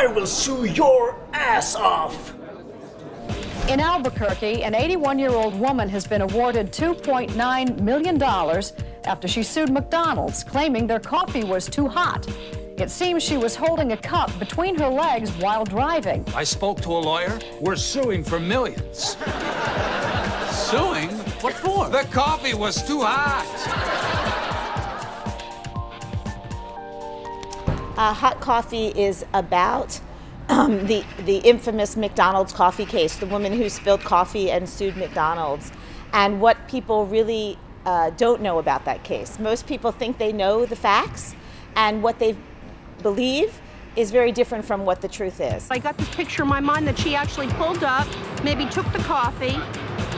I will sue your ass off. In Albuquerque, an 81-year-old woman has been awarded $2.9 million after she sued McDonald's, claiming their coffee was too hot. It seems she was holding a cup between her legs while driving. I spoke to a lawyer. We're suing for millions. Suing? What for? The coffee was too hot. Hot Coffee is about the infamous McDonald's coffee case, the woman who spilled coffee and sued McDonald's, and what people really don't know about that case. Most people think they know the facts, and what they believe is very different from what the truth is. I got this picture in my mind that she actually pulled up, maybe took the coffee,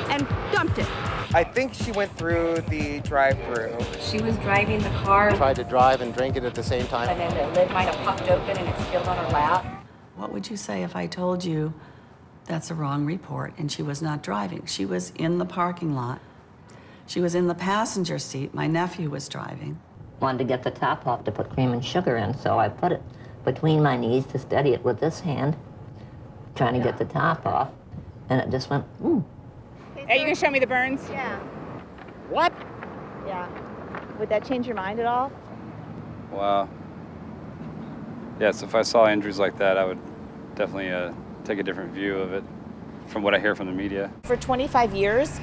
and dumped it. I think she went through the drive-thru. She was driving the car. Tried to drive and drink it at the same time. And then the lid might have popped open and it spilled on her lap. What would you say if I told you that's a wrong report and she was not driving? She was in the parking lot. She was in the passenger seat. My nephew was driving. Wanted to get the top off to put cream and sugar in, so I put it between my knees to steady it with this hand, trying to get the top off, and it just went, Are you gonna show me the burns? Yeah. What? Yeah. Would that change your mind at all? Wow. Yes, if I saw injuries like that, I would definitely take a different view of it from what I hear from the media. For 25 years,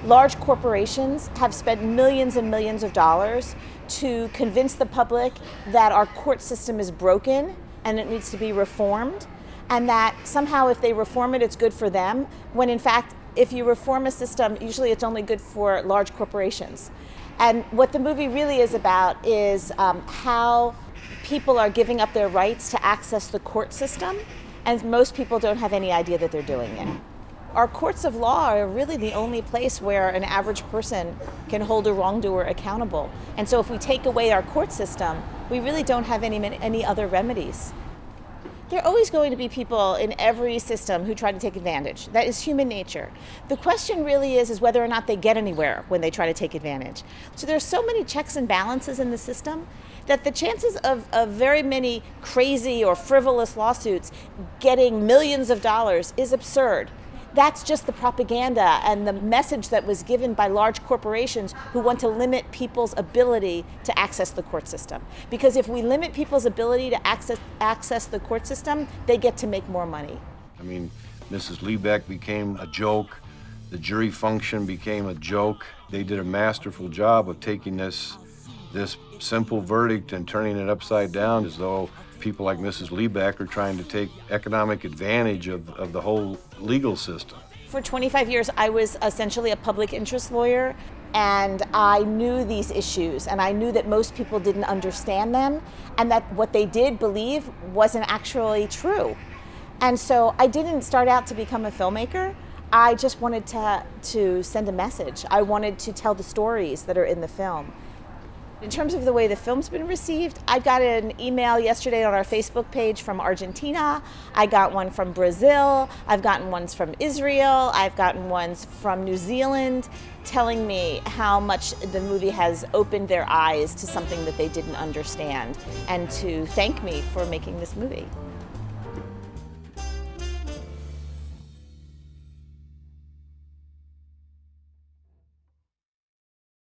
large corporations have spent millions and millions of dollars to convince the public that our court system is broken and it needs to be reformed, and that somehow if they reform it, it's good for them, when in fact, if you reform a system, usually it's only good for large corporations. And what the movie really is about is how people are giving up their rights to access the court system, and most people don't have any idea that they're doing it. Our courts of law are really the only place where an average person can hold a wrongdoer accountable. And so if we take away our court system, we really don't have any other remedies. There are always going to be people in every system who try to take advantage. That is human nature. The question really is whether or not they get anywhere when they try to take advantage. So there's so many checks and balances in the system that the chances of very many crazy or frivolous lawsuits getting millions of dollars is absurd. That's just the propaganda and the message that was given by large corporations who want to limit people's ability to access the court system. Because if we limit people's ability to access the court system, they get to make more money. I mean, Mrs. Liebeck became a joke. The jury function became a joke. They did a masterful job of taking this simple verdict and turning it upside down as though people like Mrs. Liebeck are trying to take economic advantage of the whole legal system. For 25 years, I was essentially a public interest lawyer, and I knew these issues, and I knew that most people didn't understand them, and that what they did believe wasn't actually true. And so I didn't start out to become a filmmaker. I just wanted to send a message. I wanted to tell the stories that are in the film. In terms of the way the film's been received, I got an email yesterday on our Facebook page from Argentina. I got one from Brazil. I've gotten ones from Israel. I've gotten ones from New Zealand telling me how much the movie has opened their eyes to something that they didn't understand, and to thank me for making this movie.